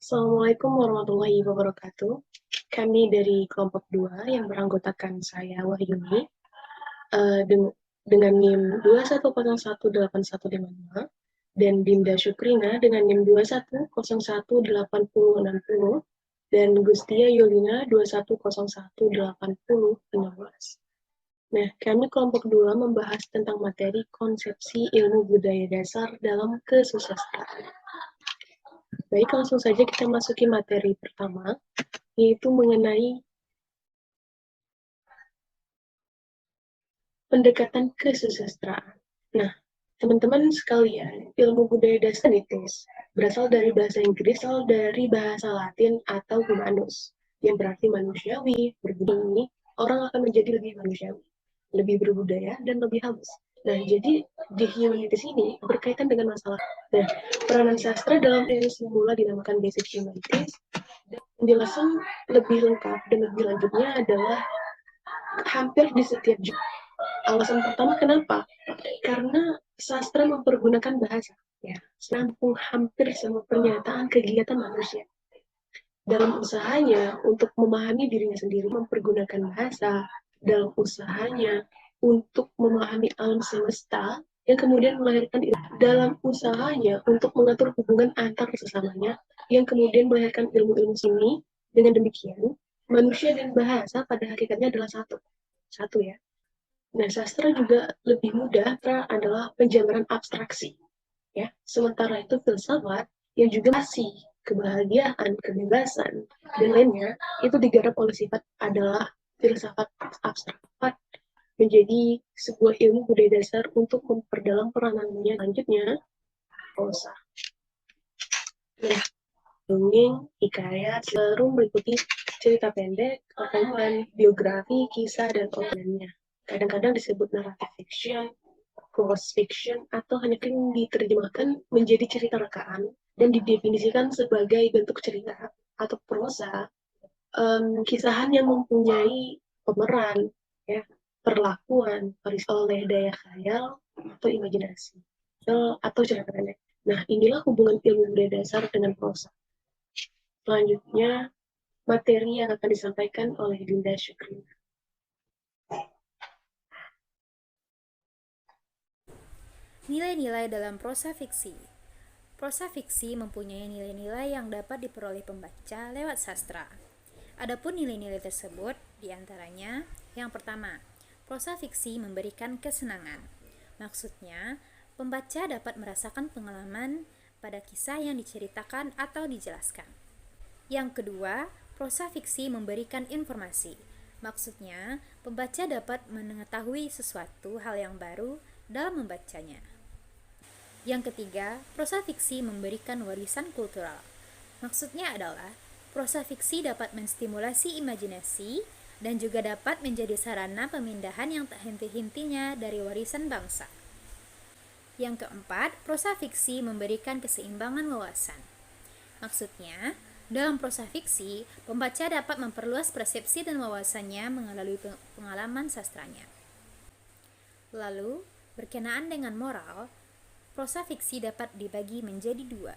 Assalamualaikum warahmatullahi wabarakatuh. Kami dari kelompok 2 yang beranggotakan saya Wahyuni dengan NIM 2101815 dan Dinda Syukrina dengan NIM 2101860 dan Gustia Yulina 2101815. Nah, kami kelompok 2 membahas tentang materi konsepsi ilmu budaya dasar dalam kesusastraan. Baik, langsung saja kita masuki materi pertama, yaitu mengenai pendekatan kesusastraan. Nah, teman-teman sekalian, ilmu budaya dasar berasal dari bahasa Inggris atau dari bahasa Latin atau humanus, yang berarti manusiawi, berbudaya, orang akan menjadi lebih manusiawi, lebih berbudaya, dan lebih halus. Nah, jadi di humanities ini berkaitan dengan masalah. Nah, peranan sastra dalam ilmu semula dinamakan basic humanities. Dan penjelasan lebih lengkap dan lebih lanjutnya adalah hampir di setiap judul. Alasan pertama kenapa? Karena sastra mempergunakan bahasa, ya, menampung hampir semua pernyataan kegiatan manusia. Dalam usahanya untuk memahami dirinya sendiri mempergunakan bahasa, dalam usahanya untuk memahami alam semesta yang kemudian melahirkan dalam usahanya untuk mengatur hubungan antar sesamanya yang kemudian melahirkan ilmu-ilmu seni. Dengan demikian, manusia dan bahasa pada hakikatnya adalah satu ya. Nah, sastra juga lebih mudah karena adalah penjabaran abstraksi, ya. Sementara itu filsafat yang juga masih kebahagiaan, kebebasan, dan lainnya itu digarap oleh sifat adalah filsafat abstrak menjadi sebuah ilmu budaya dasar untuk memperdalam peranannya. Selanjutnya, prosa. Nah, dongeng, hikayat, selalu meliputi cerita pendek, rekaman, biografi, kisah, dan outline-nya. Kadang-kadang disebut narrative fiction, prose fiction, atau hanya yang diterjemahkan menjadi cerita rekaan dan didefinisikan sebagai bentuk cerita atau prosa, kisahan yang mempunyai pemeran, ya, perlakuan, oleh daya khayal atau imajinasi, atau cerita pendek. Nah, inilah hubungan ilmu budaya dasar dengan prosa. Selanjutnya, materi yang akan disampaikan oleh Dinda Syukrina. Nilai-nilai dalam prosa fiksi. Prosa fiksi mempunyai nilai-nilai yang dapat diperoleh pembaca lewat sastra. Adapun nilai-nilai tersebut diantaranya, yang pertama, prosa fiksi memberikan kesenangan. Maksudnya, pembaca dapat merasakan pengalaman pada kisah yang diceritakan atau dijelaskan. Yang kedua, prosa fiksi memberikan informasi. Maksudnya, pembaca dapat mengetahui sesuatu hal yang baru dalam membacanya. Yang ketiga, prosa fiksi memberikan warisan kultural. Maksudnya adalah, prosa fiksi dapat menstimulasi imajinasi dan juga dapat menjadi sarana pemindahan yang tak henti-hentinya dari warisan bangsa. Yang keempat, prosa fiksi memberikan keseimbangan wawasan. Maksudnya, dalam prosa fiksi, pembaca dapat memperluas persepsi dan wawasannya melalui pengalaman sastranya. Lalu, berkenaan dengan moral, prosa fiksi dapat dibagi menjadi dua.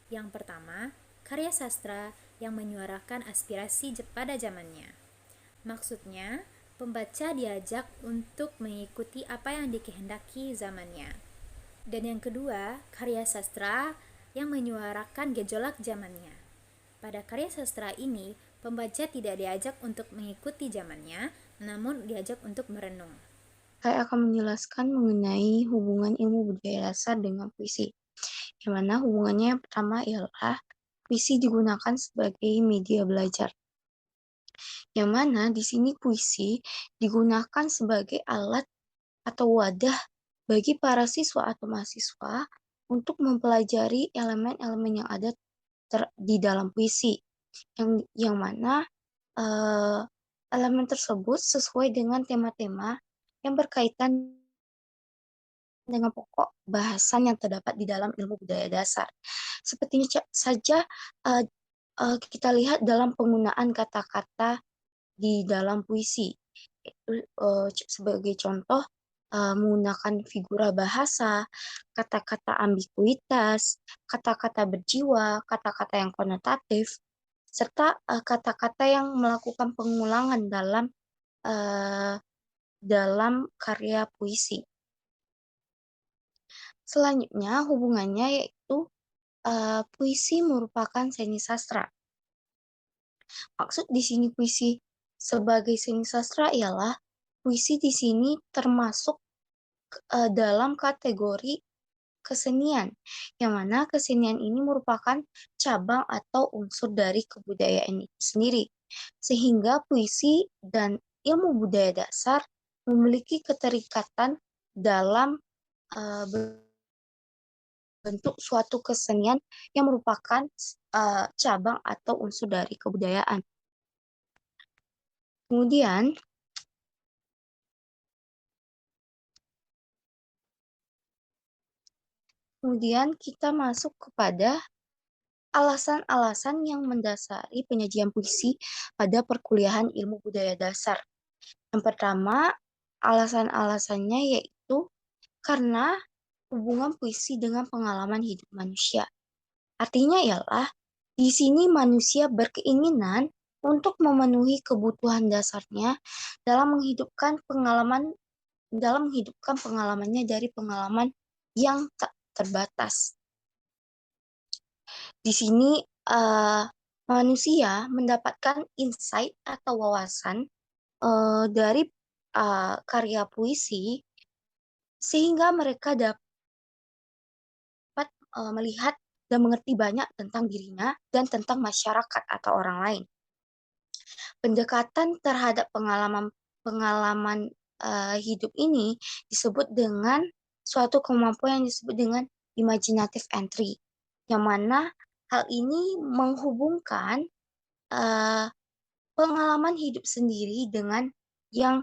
Yang pertama, karya sastra yang menyuarakan aspirasi pada zamannya. Maksudnya, pembaca diajak untuk mengikuti apa yang dikehendaki zamannya. Dan yang kedua, karya sastra yang menyuarakan gejolak zamannya. Pada karya sastra ini, pembaca tidak diajak untuk mengikuti zamannya, namun diajak untuk merenung. Saya akan menjelaskan mengenai hubungan ilmu budaya dasar dengan puisi. Yang mana hubungannya yang pertama ialah puisi digunakan sebagai media belajar. Yang mana di sini puisi digunakan sebagai alat atau wadah bagi para siswa atau mahasiswa untuk mempelajari elemen-elemen yang ada di dalam puisi. Yang mana elemen tersebut sesuai dengan tema-tema yang berkaitan dengan pokok bahasan yang terdapat di dalam ilmu budaya dasar. Seperti saja kita lihat dalam penggunaan kata-kata di dalam puisi. Sebagai contoh, menggunakan figura bahasa, kata-kata ambiguitas, kata-kata berjiwa, kata-kata yang konotatif, serta kata-kata yang melakukan pengulangan uh, dalam karya puisi. Selanjutnya hubungannya yaitu puisi merupakan seni sastra. Maksud di sini puisi sebagai seni sastra ialah puisi di sini termasuk dalam kategori kesenian, yang mana kesenian ini merupakan cabang atau unsur dari kebudayaan itu sendiri. Sehingga puisi dan ilmu budaya dasar memiliki keterikatan dalam bentuk suatu kesenian yang merupakan cabang atau unsur dari kebudayaan. Kemudian kita masuk kepada alasan-alasan yang mendasari penyajian puisi pada perkuliahan ilmu budaya dasar. Yang pertama, alasan-alasannya yaitu karena hubungan puisi dengan pengalaman hidup manusia. Artinya ialah di sini manusia berkeinginan untuk memenuhi kebutuhan dasarnya dalam menghidupkan pengalamannya dari pengalaman yang tak terbatas. Di sini manusia mendapatkan insight atau wawasan dari karya puisi sehingga mereka dapat melihat dan mengerti banyak tentang dirinya dan tentang masyarakat atau orang lain. Pendekatan terhadap pengalaman hidup ini disebut dengan suatu kemampuan yang disebut dengan imaginative entry, yang mana hal ini menghubungkan pengalaman hidup sendiri dengan yang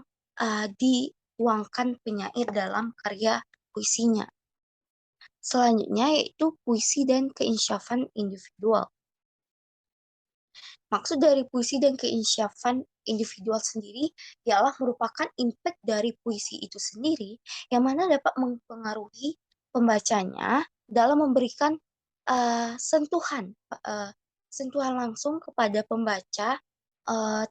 dituangkan penyair dalam karya puisinya. Selanjutnya yaitu puisi dan keinsyafan individual. Maksud dari puisi dan keinsyafan individual sendiri ialah merupakan impact dari puisi itu sendiri yang mana dapat mempengaruhi pembacanya dalam memberikan sentuhan langsung kepada pembaca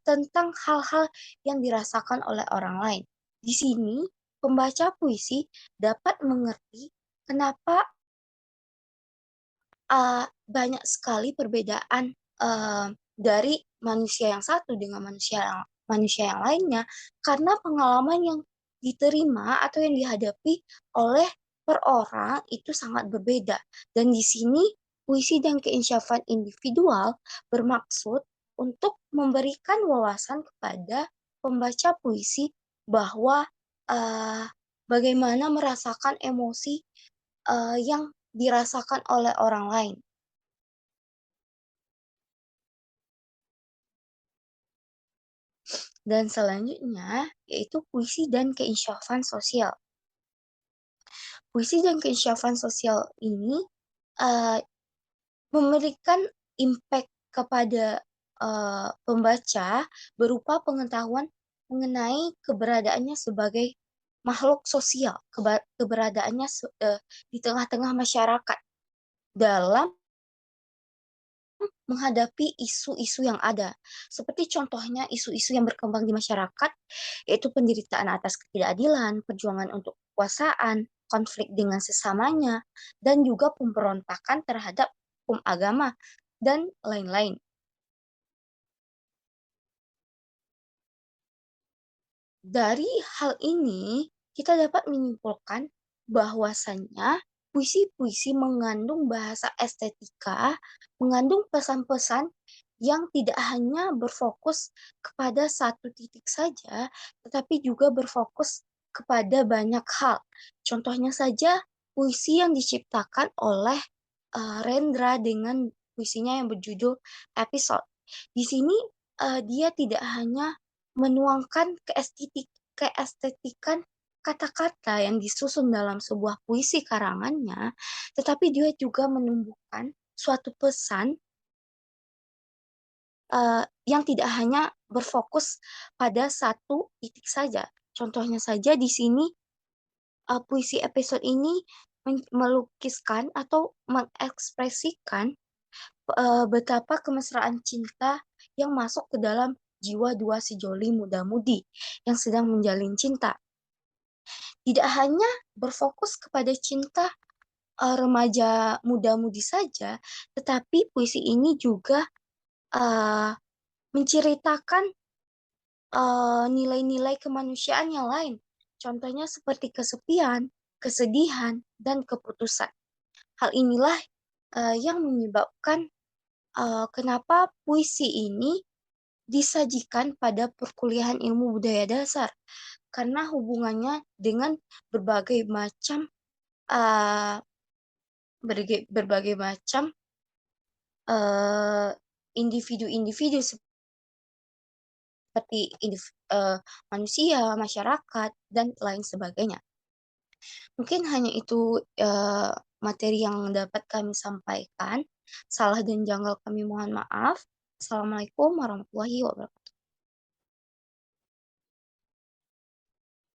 tentang hal-hal yang dirasakan oleh orang lain. Di sini pembaca puisi dapat mengerti kenapa banyak sekali perbedaan dari manusia yang satu dengan manusia yang lainnya karena pengalaman yang diterima atau yang dihadapi oleh per orang itu sangat berbeda. Dan di sini puisi dan keinsyafan individual bermaksud untuk memberikan wawasan kepada pembaca puisi bahwa bagaimana merasakan emosi yang dirasakan oleh orang lain. Dan selanjutnya yaitu puisi dan keinsyafan sosial. Puisi dan keinsyafan sosial ini memberikan impact kepada pembaca berupa pengetahuan mengenai keberadaannya sebagai makhluk sosial, keberadaannya di tengah-tengah masyarakat dalam menghadapi isu-isu yang ada. Seperti contohnya isu-isu yang berkembang di masyarakat, yaitu penderitaan atas ketidakadilan, perjuangan untuk kekuasaan, konflik dengan sesamanya, dan juga pemberontakan terhadap hukum agama, dan lain-lain. Dari hal ini, kita dapat menyimpulkan bahwasannya puisi-puisi mengandung bahasa estetika, mengandung pesan-pesan yang tidak hanya berfokus kepada satu titik saja, tetapi juga berfokus kepada banyak hal. Contohnya saja puisi yang diciptakan oleh Rendra dengan puisinya yang berjudul Episode. Di sini dia tidak hanya menuangkan keestetikan kata-kata yang disusun dalam sebuah puisi karangannya, tetapi dia juga menumbuhkan suatu pesan yang tidak hanya berfokus pada satu titik saja. Contohnya saja di sini puisi episode ini melukiskan atau mengekspresikan betapa kemesraan cinta yang masuk ke dalam jiwa dua sejoli muda-mudi yang sedang menjalin cinta. Tidak hanya berfokus kepada cinta remaja muda-mudi saja, tetapi puisi ini juga menceritakan nilai-nilai kemanusiaan yang lain. Contohnya seperti kesepian, kesedihan, dan keputusan. Hal inilah yang menyebabkan kenapa puisi ini disajikan pada perkuliahan ilmu budaya dasar, karena hubungannya dengan berbagai macam uh, berbagai macam individu-individu seperti manusia, masyarakat, dan lain sebagainya. Mungkin hanya itu materi yang dapat kami sampaikan. Salah dan janggal kami mohon maaf. Assalamualaikum warahmatullahi wabarakatuh.